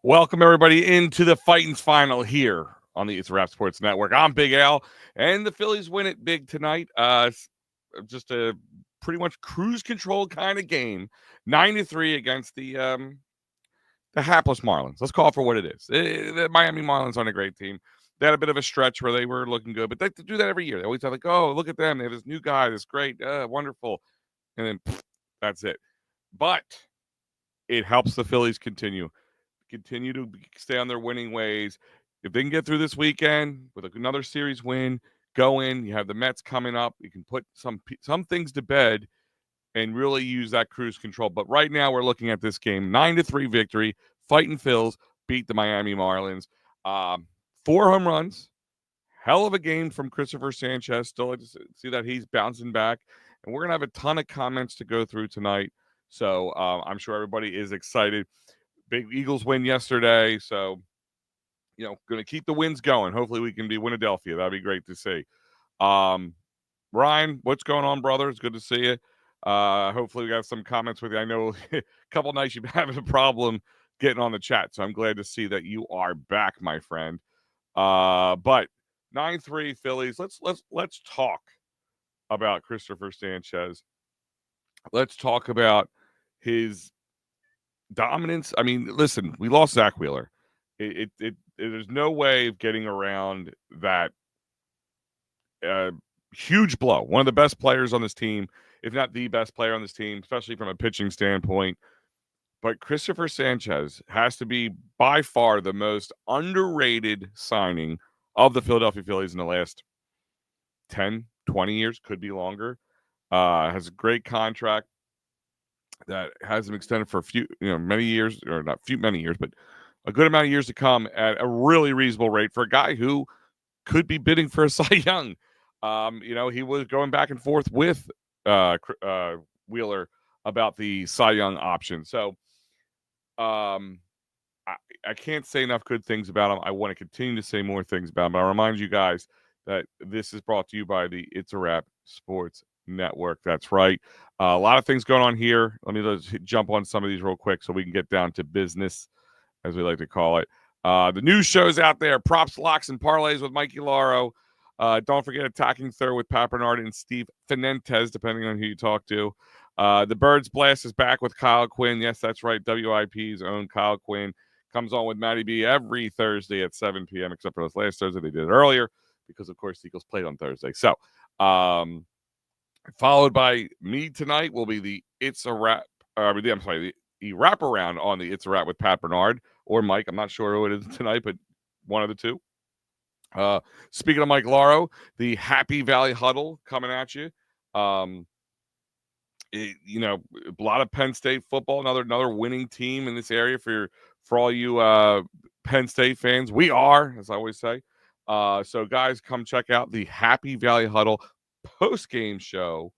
Welcome, everybody, into the Fighting's final here on the It's a Wrap Sports Network. I'm Big Al, and the Phillies win it big tonight. Just a pretty much cruise control kind of game, 9-3 against the hapless Marlins. Let's call it for what it is. The Miami Marlins aren't a great team. They had a bit of a stretch where they were looking good, but they do that every year. They always have like, oh, look at them. They have this new guy, this great, wonderful, and then that's it. But it helps the Phillies continue to stay on their winning ways. If they can get through this weekend with another series win, go in. You have the Mets coming up. You can put some things to bed and really use that cruise control. But right now we're looking at this game, 9-3 victory. Fighting Phils beat the Miami Marlins. 4 home runs. Hell of a game from Christopher Sanchez. Still like to see that he's bouncing back. And we're going to have a ton of comments to go through tonight. So I'm sure everybody is excited. Big Eagles win yesterday, so going to keep the wins going. Hopefully, we can be Winnadelphia. That'd be great to see. Ryan, what's going on, brother? It's good to see you. Hopefully, we got some comments with you. I know a couple nights you've been having a problem getting on the chat, so I'm glad to see that you are back, my friend. But 9-3 Phillies. Let's talk about Christopher Sanchez. Let's talk about his dominance. I mean, listen, we lost Zach Wheeler. There's no way of getting around that huge blow. One of the best players on this team, if not the best player on this team, especially from a pitching standpoint. But Christopher Sanchez has to be by far the most underrated signing of the Philadelphia Phillies in the last 10, 20 years, could be longer. Has a great contract that has him extended for a few, many years, or not many years, but a good amount of years to come at a really reasonable rate for a guy who could be bidding for a Cy Young. He was going back and forth with Wheeler about the Cy Young option. So I can't say enough good things about him. I want to continue to say more things about him. But I remind you guys that this is brought to you by the It's a Wrap Sports Network. That's right. A lot of things going on here. Let me just jump on some of these real quick so we can get down to business, as we like to call it. The news shows out there, props, locks, and parlays with Mikey Laro. Don't forget Attacking Third with Pat Bernard and Steve Fenentes, depending on who you talk to. The Birds Blast is back with Kyle Quinn. Yes, that's right. WIP's own Kyle Quinn comes on with Matty B every Thursday at 7 p.m., except for this last Thursday. They did it earlier because, of course, the Eagles played on Thursday. So, followed by me tonight will be the It's a Wrap. The wraparound on the It's a Wrap with Pat Bernard or Mike. I'm not sure who it is tonight, but one of the two. Speaking of Mike Laro, the Happy Valley Huddle coming at you. A lot of Penn State football, another winning team in this area for all you Penn State fans. We are, as I always say. So guys, come check out the Happy Valley Huddle post-game show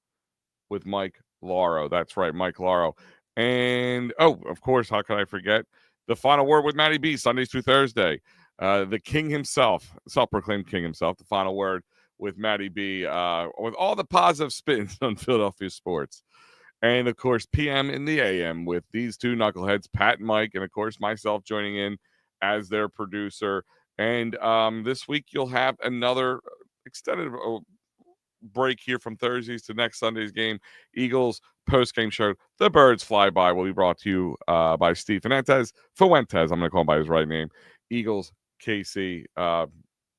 with Mike Laro. That's right, Mike Laro. And, of course, how could I forget? The Final Word with Matty B, Sundays through Thursday. The king himself, self-proclaimed king himself, the Final Word with Matty B, with all the positive spins on Philadelphia sports. And, of course, PM in the AM with these two knuckleheads, Pat and Mike, and, of course, myself joining in as their producer. And this week you'll have another extended break here from Thursdays to next Sunday's game. Eagles post-game show, The Birds Fly By, will be brought to you by Steve Fuentes. I'm going to call him by his right name. Eagles, KC,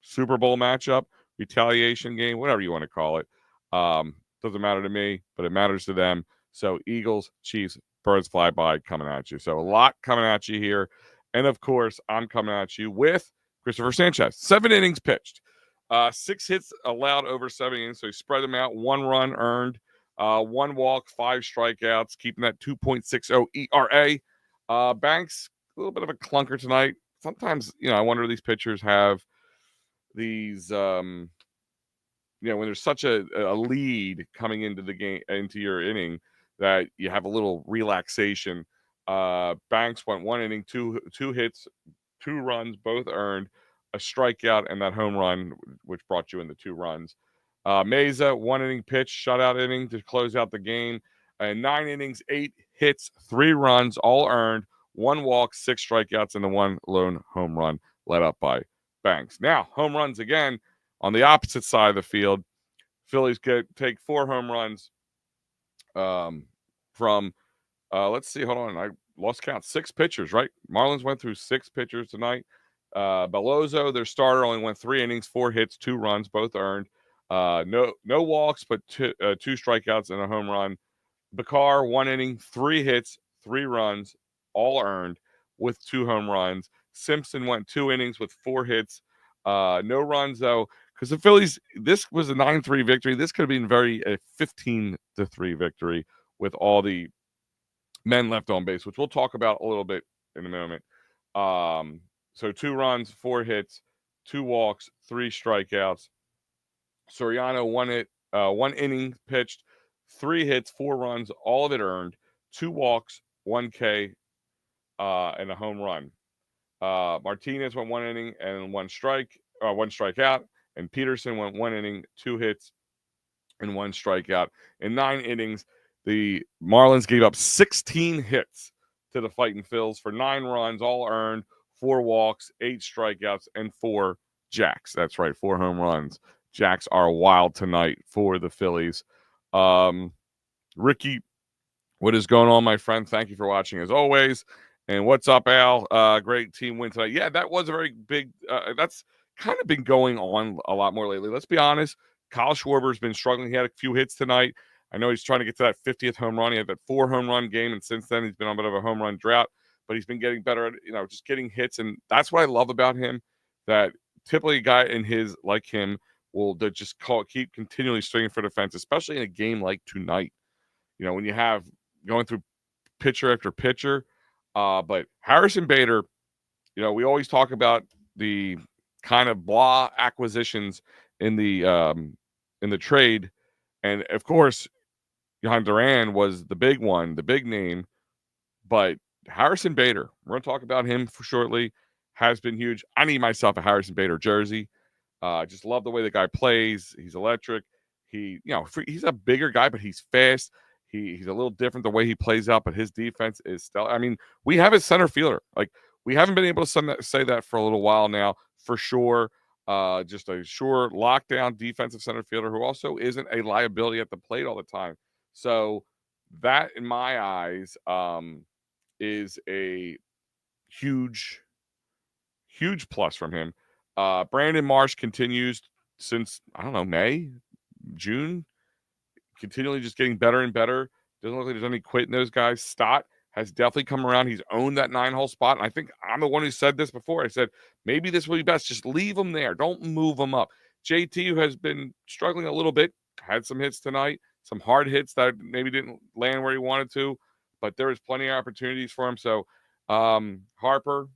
Super Bowl matchup, retaliation game, whatever you want to call it. Doesn't matter to me, but it matters to them. So Eagles, Chiefs, Birds Fly By coming at you. So a lot coming at you here. And, of course, I'm coming at you with Christopher Sanchez. 7 innings pitched. 6 hits allowed over 7 innings, so he spread them out. 1 run earned, 1 walk, 5 strikeouts, keeping that 2.60 ERA. Banks, a little bit of a clunker tonight. Sometimes, I wonder if these pitchers have these, when there's such a lead coming into the game, into your inning, that you have a little relaxation. Banks went 1 inning, 2 hits, 2 runs, both earned, a strikeout, and that home run, which brought you in the 2 runs. Meza, 1 inning pitch, shutout inning to close out the game. 9 innings, 8 hits, 3 runs, all earned, 1 walk, 6 strikeouts, and the 1 lone home run led up by Banks. Now, home runs again on the opposite side of the field. Phillies take 4 home runs from, let's see, hold on. I lost count. 6 pitchers, right? Marlins went through 6 pitchers tonight. Belozo, their starter, only went 3 innings, 4 hits, 2 runs, both earned. No walks, but 2 strikeouts and a home run. Bakar, 1 inning, 3 hits, 3 runs, all earned with 2 home runs. Simpson went 2 innings with 4 hits, no runs though, because the Phillies. This was a 9-3 victory. This could have been a 15-3 victory with all the men left on base, which we'll talk about a little bit in a moment. So 2 runs, 4 hits, 2 walks, 3 strikeouts. Soriano 1 inning pitched, 3 hits, 4 runs, all of it earned, 2 walks, 1 K, and a home run. Martinez went 1 inning and 1 strikeout, and Peterson went 1 inning, 2 hits, and 1 strikeout. In 9 innings, the Marlins gave up 16 hits to the Fighting Phils for 9 runs, all earned, 4 walks, 8 strikeouts, and 4 jacks. That's right, 4 home runs. Jacks are wild tonight for the Phillies. Ricky, what is going on, my friend? Thank you for watching as always. And what's up, Al? Great team win tonight. Yeah, that was a very big. That's kind of been going on a lot more lately. Let's be honest. Kyle Schwarber's been struggling. He had a few hits tonight. I know he's trying to get to that 50th home run. He had that 4 home run game, and since then he's been on a bit of a home run drought. But he's been getting better at just getting hits, and that's what I love about him. That typically a guy like him will just keep continually swinging for defense, especially in a game like tonight. When you have going through pitcher after pitcher. But Harrison Bader, we always talk about the kind of blah acquisitions in the trade, and of course, Johan Duran was the big one, the big name. But Harrison Bader, we're going to talk about him for shortly, has been huge. I need myself a Harrison Bader jersey. Just love the way the guy plays. He's electric. He's a bigger guy, but he's fast. He's a little different the way he plays out, but his defense is stellar. I mean, we have a center fielder. Like, we haven't been able to say that for a little while now, for sure. Just a sure lockdown defensive center fielder who also isn't a liability at the plate all the time. So that, in my eyes, is a huge, huge plus from him. Brandon Marsh continues since, I don't know, May, June, continually just getting better and better. Doesn't look like there's any quit in those guys. Stott has definitely come around. He's owned that 9-hole spot. And I think I'm the one who said this before. I said, maybe this will be best. Just leave him there. Don't move him up. JT, who has been struggling a little bit, had some hits tonight, some hard hits that maybe didn't land where he wanted to, but there was plenty of opportunities for him. So Harper,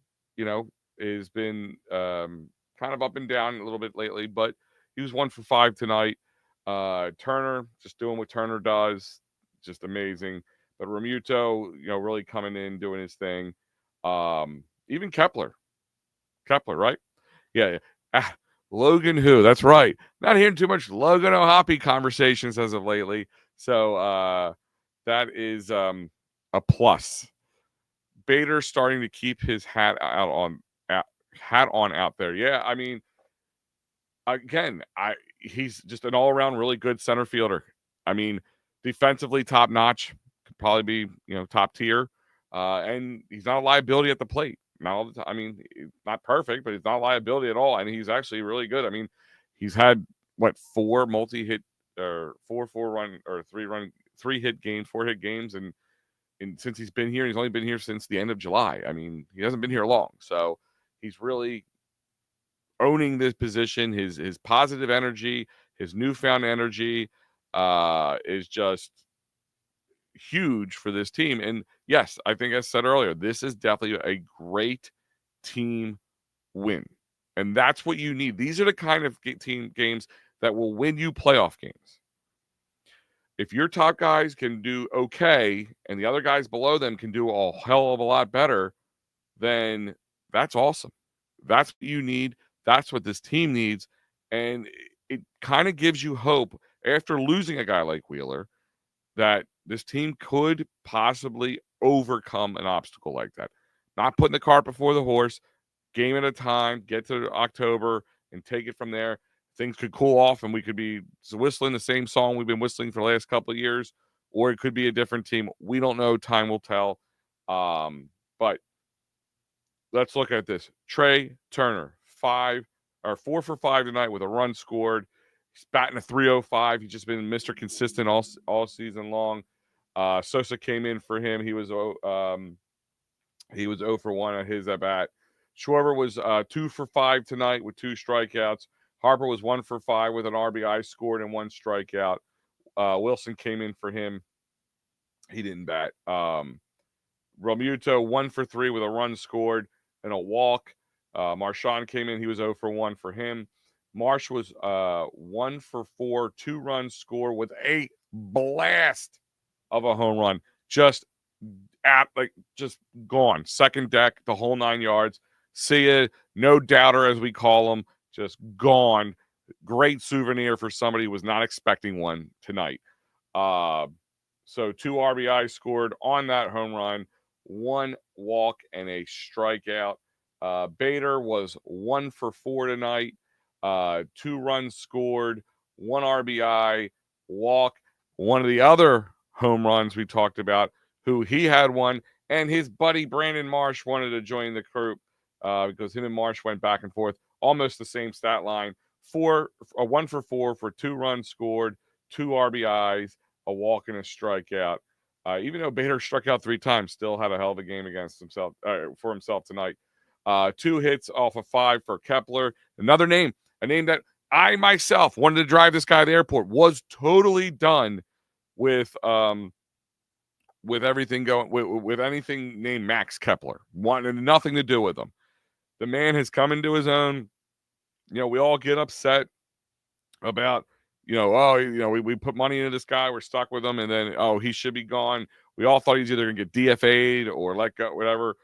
has been kind of up and down a little bit lately, but he was 1 for 5 tonight. Turner, just doing what Turner does, just amazing. But Remuto, really coming in, doing his thing. Even Kepler, right? Yeah. Logan who? That's right. Not hearing too much Logan O'Hoppe conversations as of lately. So that is a plus. Bader starting to keep his hat on out there. Yeah, I mean, again, he's just an all-around really good center fielder. I mean, defensively top notch, could probably be top tier, and he's not a liability at the plate. Not all the time. I mean, not perfect, but he's not a liability at all, and he's actually really good. I mean, he's had 4 multi-hit or 4-run or 3-hit games, 4-hit games, and since he's been here, he's only been here since the end of July. I mean, he hasn't been here long, so he's really owning this position. His positive energy, his newfound energy is just huge for this team. And yes, I think I said earlier, this is definitely a great team win. And that's what you need. These are the kind of team games that will win you playoff games. If your top guys can do okay and the other guys below them can do a hell of a lot better, then that's awesome. That's what you need. That's what this team needs. And it kind of gives you hope after losing a guy like Wheeler that this team could possibly overcome an obstacle like that. not putting the cart before the horse. Game at a time, get to October and take it from there. Things could cool off and we could be whistling the same song we've been whistling for the last couple of years, or it could be a different team. We don't know. Time will tell. But let's look at this. Trey Turner, 4 for 5 tonight with a run scored. He's batting a 305. He's just been Mr. Consistent all season long. Sosa came in for him. He was 0 for 1 on his at bat. Schwarber was 2 for 5 tonight with 2 strikeouts. Harper was 1 for 5 with an RBI scored and 1 strikeout. Wilson came in for him. He didn't bat. Romuto 1 for 3 with a run scored and a walk. Marchand came in. He was 0 for 1 for him. Marsh was 1 for 4, 2 runs scored with a blast of a home run. Just gone. Second deck, the whole 9 yards. See ya. No doubter, as we call them. Just gone. Great souvenir for somebody who was not expecting one tonight. So 2 RBIs scored on that home run, 1 walk and a strikeout. Bader was 1 for 4 tonight, 2 runs scored, 1 RBI, walk. One of the other home runs we talked about, who he had one, and his buddy Brandon Marsh wanted to join the group because him and Marsh went back and forth, almost the same stat line. 1 for 4 for 2 runs scored, 2 RBIs, a walk and a strikeout. Even though Bader struck out 3 times, still had a hell of a game against himself for himself tonight. 2 hits off of 5 for Kepler. Another name, a name that I myself wanted to drive this guy to the airport. Was totally done with everything going with anything named Max Kepler. Wanted nothing to do with him. The man has come into his own. We all get upset about, we put money into this guy, we're stuck with him, and then, he should be gone. We all thought he's either going to get DFA'd or let go, whatever.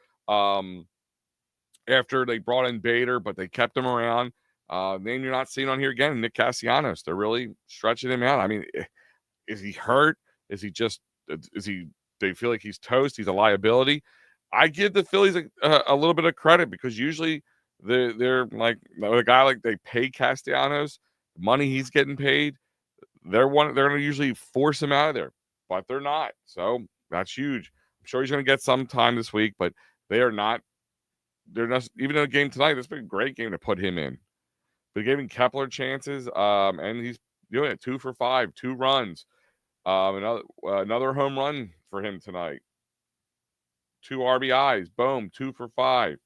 After they brought in Bader, but they kept him around. Name you're not seeing on here again, Nick Castellanos. They're really stretching him out. I mean, is he hurt? They feel like he's toast? He's a liability. I give the Phillies a little bit of credit because usually they're like a guy like they pay Castellanos money he's getting paid. They're going to usually force him out of there, but they're not. So that's huge. I'm sure he's going to get some time this week, but they're not. Even in a game tonight, this has been a great game to put him in. But giving Kepler chances, and he's doing it 2 for 5, 2 runs. Another home run for him tonight. 2 RBIs, boom, 2 for 5.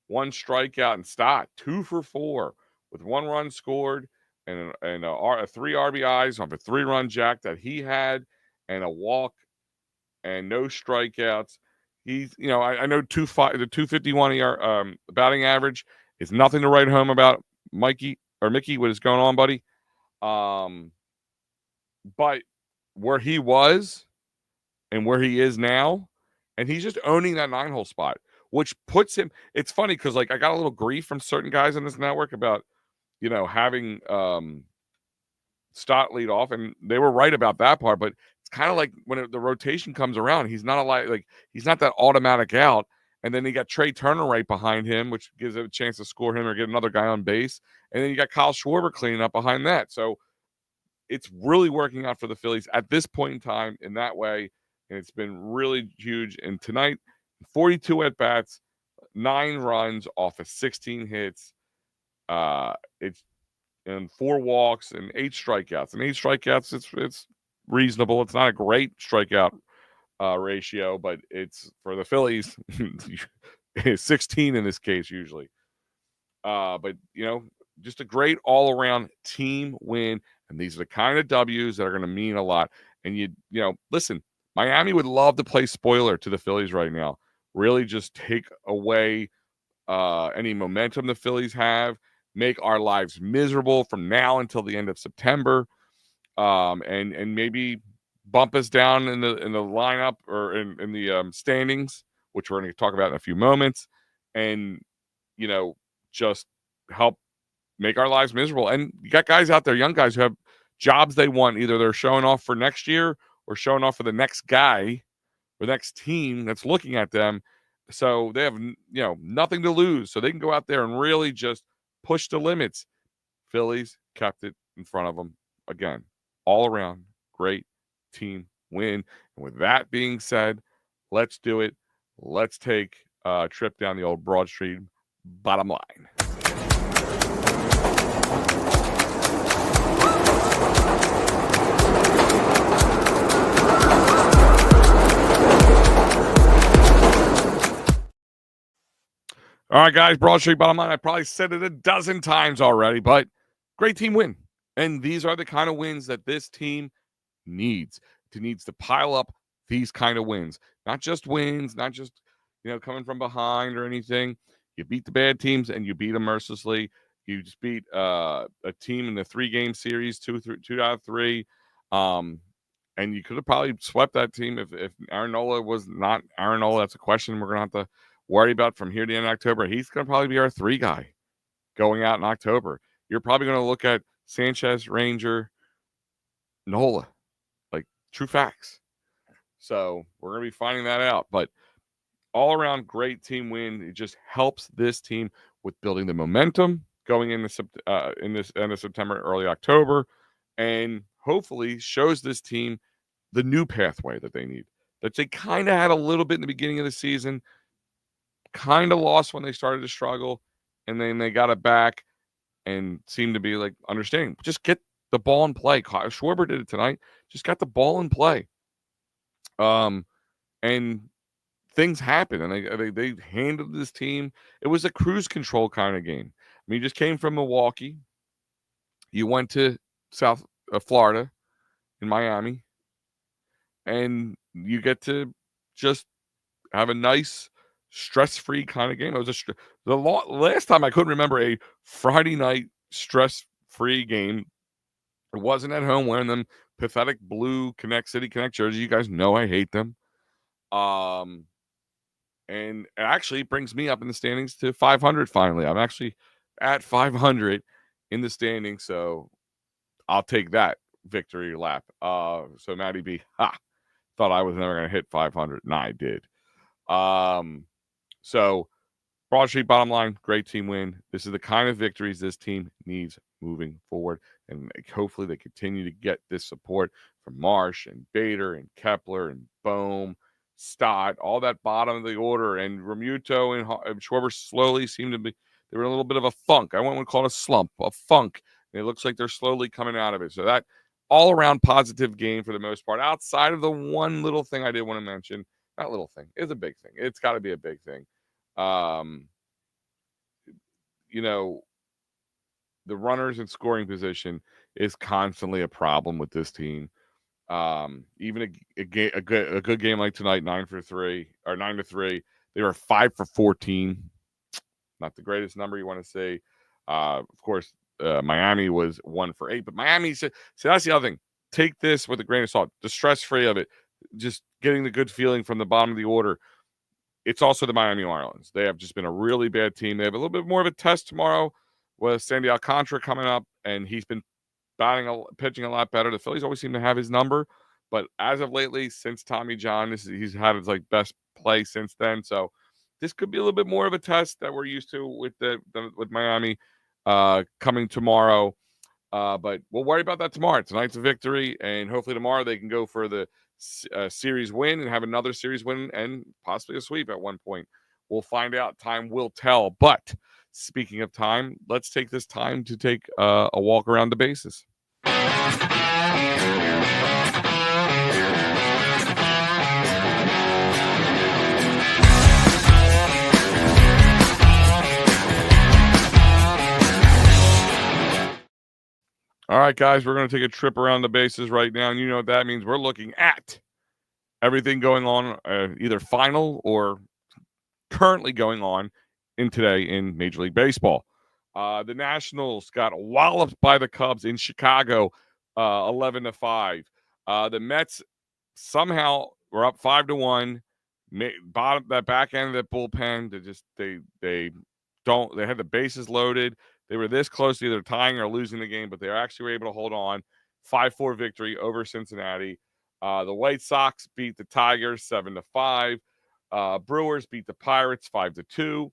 1 strikeout and Stott, 2 for 4 with 1 run scored and 3 RBIs off a 3-run jack that he had and a walk and no strikeouts. He's, I know the 251 batting average is nothing to write home about. Mickey, what is going on, buddy? But where he was and where he is now, and he's just owning that 9-hole spot, which puts him. It's funny because I got a little grief from certain guys on this network about, having Stott lead off, and they were right about that part. But it's kind of like when the rotation comes around, he's not he's not that automatic out. And then you got Trey Turner right behind him, which gives him a chance to score him or get another guy on base. And then you got Kyle Schwarber cleaning up behind that. So it's really working out for the Phillies at this point in time in that way. And it's been really huge. And tonight, 42 at-bats, 9 runs off of 16 hits. It's and 4 walks and 8 strikeouts. And 8 strikeouts, it's reasonable. It's not a great strikeout ratio, but it's for the Phillies, 16 in this case usually. But just a great all-around team win, and these are the kind of W's that are going to mean a lot. And listen, Miami would love to play spoiler to the Phillies right now. Really, just take away any momentum the Phillies have, make our lives miserable from now until the end of September, and maybe bump us down in the lineup or in the standings, which we're going to talk about in a few moments, and just help make our lives miserable. And you got guys out there, young guys who have jobs they want. Either they're showing off for next year or showing off for the next guy or next team that's looking at them. So they have, nothing to lose. So they can go out there and really just push the limits. Phillies kept it in front of them again. All around, great team win. And with that being said, let's do it. Let's take a trip down the old Broad Street bottom line. All right, guys, Broad Street bottom line. I probably said it a dozen times already, but great team win. And these are the kind of wins that this team needs. It needs to pile up these kind of wins. Not just wins, not just, coming from behind or anything. You beat the bad teams and you beat them mercilessly. You just beat a team in the 3-game series, two out of three. And you could have probably swept that team if Aaron Nola was not Aaron Nola. That's a question we're going to have to worry about from here to the end of October. He's going to probably be our 3 guy going out in October. You're probably going to look at Sanchez, Ranger, Nola, like true facts. So we're going to be finding that out. But all around great team win. It just helps this team with building the momentum going in this end of September, early October, and hopefully shows this team the new pathway that they need. That they kind of had a little bit in the beginning of the season, kind of lost when they started to struggle, and then they got it back and seemed to be like understanding. Just get the ball in play. Schwarber did it tonight. Just got the ball in play. And things happen, and they handled this team. It was a cruise control kind of game. I mean, you just came from Milwaukee. You went to South Florida in Miami, and you get to just have a nice stress-free kind of game. It was last time I couldn't remember a Friday night stress-free game. It wasn't at home wearing them pathetic blue City Connect jerseys. You guys know I hate them. And it actually brings me up in the standings to 500 finally. I'm actually at 500 in the standings, so I'll take that victory lap. So Matty B, thought I was never going to hit 500. Nah, I did. So Broad Street bottom line, great team win. This is the kind of victories this team needs moving forward, and hopefully they continue to get this support from Marsh and Bader and Kepler and Bohm, Stott, all that bottom of the order, and Remuto and Schwarber slowly seem to be. They were in a little bit of a funk. I wouldn't call it a slump, a funk. And it looks like they're slowly coming out of it. So that all-around positive game for the most part. Outside of the one little thing I did want to mention, that little thing is a big thing. It's got to be a big thing. The runners in scoring position is constantly a problem with this team. Even a good game like tonight, 9-3, they were 5 for 14. Not the greatest number you want to say. Of course, Miami was 1 for 8, but Miami said, so that's the other thing. Take this with a grain of salt. The stress-free of it, just getting the good feeling from the bottom of the order. It's also the Miami Marlins. They have just been a really bad team. They have a little bit more of a test tomorrow with Sandy Alcantara coming up, and he's been pitching a lot better. The Phillies always seem to have his number, but as of lately, since Tommy John, he's had his best play since then. So this could be a little bit more of a test that we're used to with with Miami coming tomorrow. But we'll worry about that tomorrow. Tonight's a victory, and hopefully tomorrow they can go for the series win and have another series win and possibly a sweep at one point. We'll find out. Time will tell. But speaking of time, let's take this time to take a walk around the bases. All right, guys, we're going to take a trip around the bases right now. And you know what that means. We're looking at everything going on, either final or currently going on today in Major League Baseball. The Nationals got walloped by the Cubs in Chicago, 11-5. The Mets somehow were up 5-1. Bottom that back end of the bullpen. They had the bases loaded. They were this close to either tying or losing the game, but they actually were able to hold on. 5-4 victory over Cincinnati. The White Sox beat the Tigers 7-5. Brewers beat the Pirates 5-2.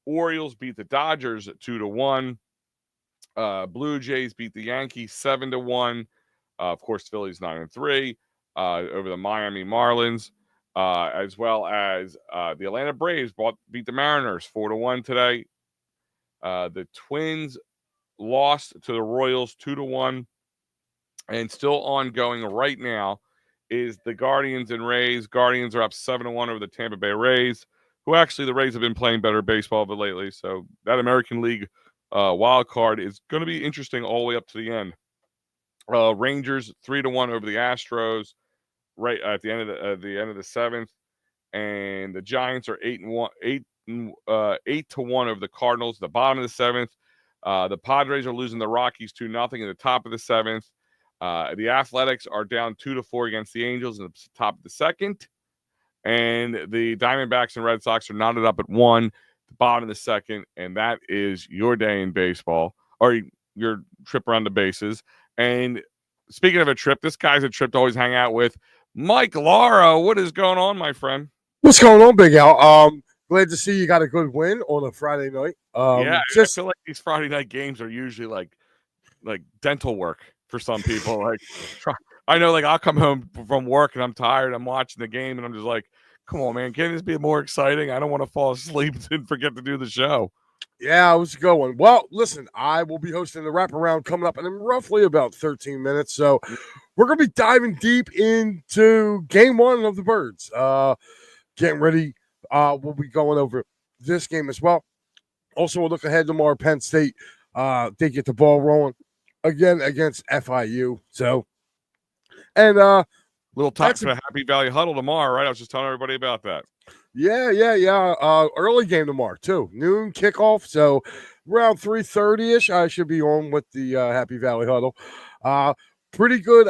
Orioles beat the Dodgers 2-1. Blue Jays beat the Yankees 7-1. Of course, Phillies 9-3 over the Miami Marlins, as well as the Atlanta Braves beat the Mariners 4-1 today. The Twins lost to the Royals 2-1, and still ongoing right now is the Guardians and Rays. Guardians are up 7-1 over the Tampa Bay Rays, who actually the Rays have been playing better baseball but lately. So that American League wild card is going to be interesting all the way up to the end. Rangers 3-1 over the Astros right at the end of the seventh, and the Giants are 8-1, 8-1 over the Cardinals. The bottom of the seventh, the Padres are losing the Rockies 2-0 in the top of the seventh. The Athletics are down 2-4 against the Angels in the top of the second, and the Diamondbacks and Red Sox are knotted up at 1, the bottom of the second, and that is your day in baseball, or your trip around the bases. And speaking of a trip, this guy's a trip to always hang out with. Mike Lara, what is going on, my friend? What's going on, Big Al? Glad to see you got a good win on a Friday night. Yeah, I feel like these Friday night games are usually like dental work for some people. I know, like I'll come home from work and I'm tired. I'm watching the game and I'm just like, come on, man, can this be more exciting? I don't want to fall asleep and forget to do the show. Yeah, it was a good one. Well, listen, I will be hosting the wraparound coming up in roughly about 13 minutes. So we're going to be diving deep into game one of the Birds. Getting ready. We'll be going over this game as well. Also, we'll look ahead tomorrow. Penn State, they get the ball rolling again against FIU. So, and little time for the Happy Valley Huddle tomorrow, right? I was just telling everybody about that. Yeah. Early game tomorrow too. Noon kickoff. So around 3:30ish, I should be on with the Happy Valley Huddle. Pretty good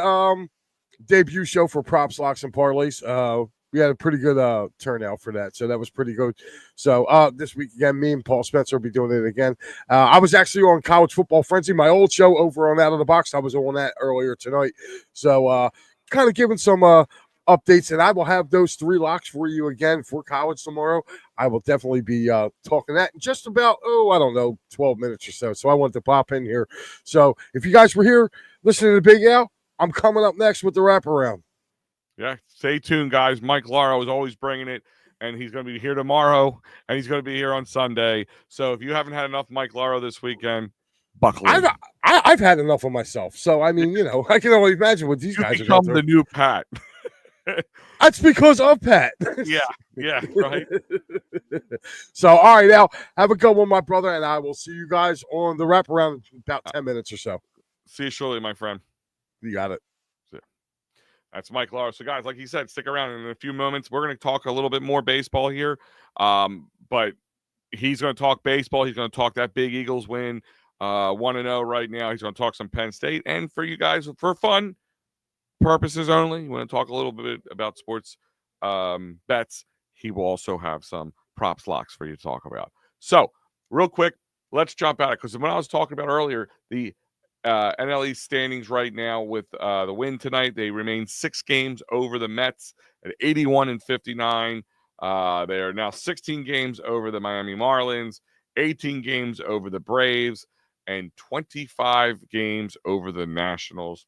debut show for props, locks, and parlays. We had a pretty good turnout for that, so that was pretty good. So this week again, me and Paul Spencer will be doing it again. I was actually on College Football Frenzy, my old show over on Out of the Box. I was on that earlier tonight. So kind of giving some updates, and I will have those 3 locks for you again for college tomorrow. I will definitely be talking that in just about, 12 minutes or so. So I wanted to pop in here. So if you guys were here listening to Big Al, I'm coming up next with the wraparound. Yeah, stay tuned, guys. Mike Lara is always bringing it, and he's going to be here tomorrow, and he's going to be here on Sunday. So if you haven't had enough Mike Lara this weekend, buckle in. I've had enough of myself. So, I mean, I can only imagine what these guys are going through. The new Pat. That's because of Pat. Yeah, right. So, all right, now have a good one, my brother, and I will see you guys on the wraparound in about 10 minutes or so. See you shortly, my friend. You got it. That's Mike Lara. So, guys, like he said, stick around in a few moments. We're going to talk a little bit more baseball here, but he's going to talk baseball. He's going to talk that big Eagles win, 1-0 right now. He's going to talk some Penn State, and for you guys, for fun purposes only, you want to talk a little bit about sports bets. He will also have some props locks for you to talk about. So, real quick, let's jump at it, because when I was talking about earlier, the NL East standings right now with the win tonight, they remain 6 games over the Mets at 81-59. They are now 16 games over the Miami Marlins, 18 games over the Braves, and 25 games over the Nationals.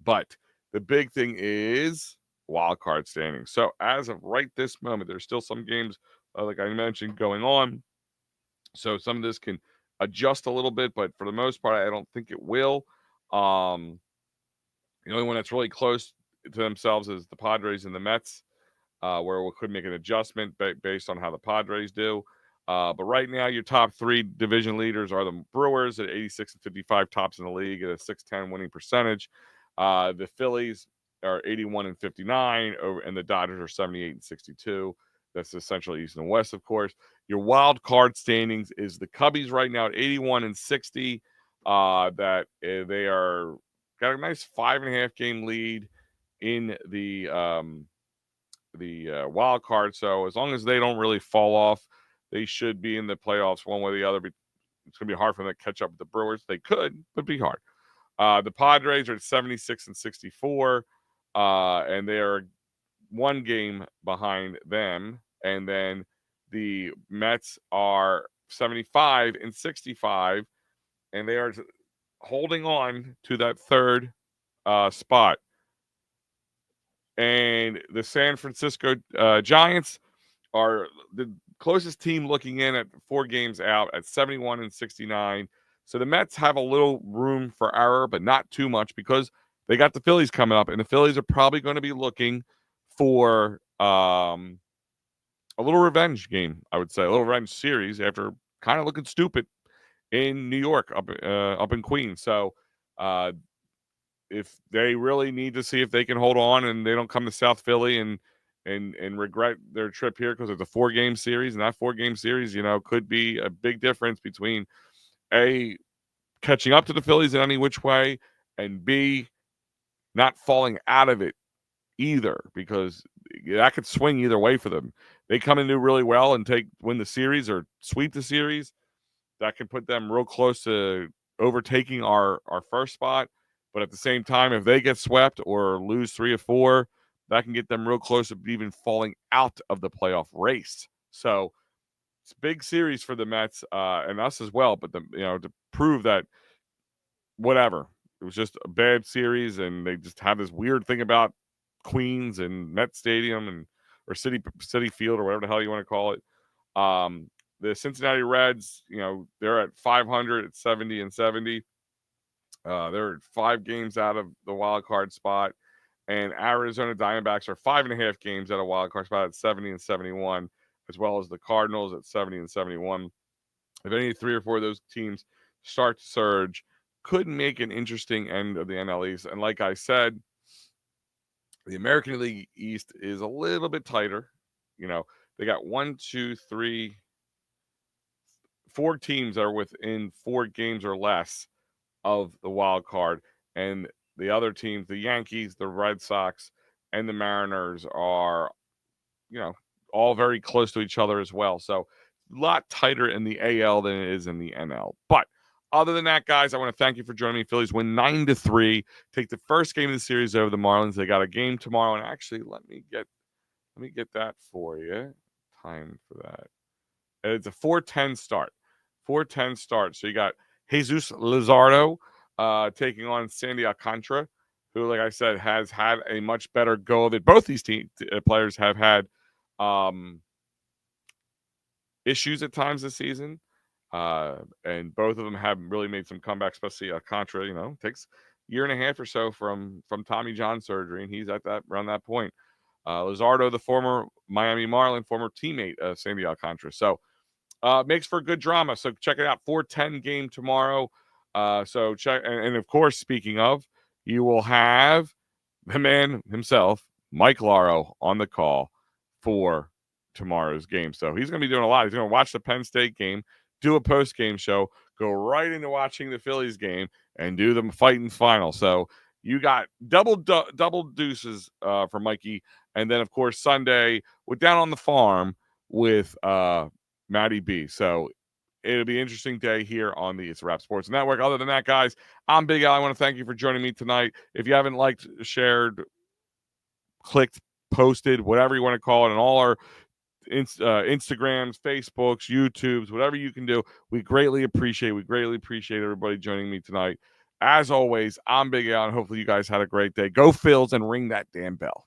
But the big thing is wild card standings. So as of right this moment, there's still some games, like I mentioned, going on. So some of this can adjust a little bit, but for the most part, I don't think it will. The only one that's really close to themselves is the Padres and the Mets, where we could make an adjustment based on how the Padres do. But right now, your top 3 division leaders are the Brewers at 86-55, tops in the league at a .610 winning percentage. The Phillies are 81-59, and the Dodgers are 78-62. That's essentially East and West, of course. Your wild card standings is the Cubbies right now at 81-60. That they are got a nice 5.5 game lead in the wild card. So as long as they don't really fall off, they should be in the playoffs one way or the other. But it's going to be hard for them to catch up with the Brewers. They could, but it'd be hard. The Padres are at 76-64, and they are 1 game behind them, and then the Mets are 75 and 65, and they are holding on to that third spot. And the San Francisco Giants are the closest team looking in at 4 games out at 71 and 69. So the Mets have a little room for error, but not too much because they got the Phillies coming up, and the Phillies are probably going to be looking for a little revenge game, I would say, a little revenge series after kind of looking stupid in New York, up in Queens. So uh, if they really need to see if they can hold on and they don't come to South Philly and regret their trip here because it's a 4-game series, and that 4-game series, could be a big difference between A, catching up to the Phillies in any which way, and B, not falling out of it either, because that could swing either way for them. They come and do really well and win the series or sweep the series. That can put them real close to overtaking our first spot. But at the same time, if they get swept or lose 3 or 4, that can get them real close to even falling out of the playoff race. So it's a big series for the Mets and us as well. But to prove that whatever, it was just a bad series, and they just have this weird thing about Queens and Met Stadium or City Field or whatever the hell you want to call it. The Cincinnati Reds, they're at 500 at 70 and 70. They're 5 games out of the wild card spot, and Arizona Diamondbacks are 5.5 games out of wild card spot at 70 and 71, as well as the Cardinals at 70 and 71. If any 3 or 4 of those teams start to surge, could make an interesting end of the NL East. And like I said, the American League East is a little bit tighter. They got 4 teams that are within 4 games or less of the wild card, and the other teams, the Yankees, the Red Sox, and the Mariners are, all very close to each other as well. So a lot tighter in the AL than it is in the NL. But other than that, guys, I want to thank you for joining me. Phillies win 9-3, take the first game of the series over the Marlins. They got a game tomorrow, and actually, let me get that for you. Time for that. It's a 4:10 start. 4:10 start. So you got Jesus Luzardo taking on Sandy Alcantara, who, like I said, has had a much better go of it. Both these players have had issues at times this season, and both of them have really made some comebacks, especially Alcantara. Takes a year and a half or so from Tommy John surgery, and he's around that point. Luzardo, the former Miami Marlin, former teammate of Sandy Alcantara. So makes for good drama. So check it out. 4:10 game tomorrow. So check, and of course, speaking of, you will have the man himself, Mike Laro, on the call for tomorrow's game. So he's going to be doing a lot. He's going to watch the Penn State game, do a post-game show, go right into watching the Phillies game, and do the fighting final. So you got double deuces for Mikey. And then, of course, Sunday, we're down on the farm with Matty B. So it'll be an interesting day here on the It's a Wrap Sports Network. Other than that, guys, I'm Big Al. I want to thank you for joining me tonight. If you haven't liked, shared, clicked, posted, whatever you want to call it, and all our Instagrams, Facebooks, YouTubes, whatever you can do, we greatly appreciate everybody joining me tonight. As always, I'm Big Al, and hopefully you guys had a great day. Go Phils and ring that damn bell.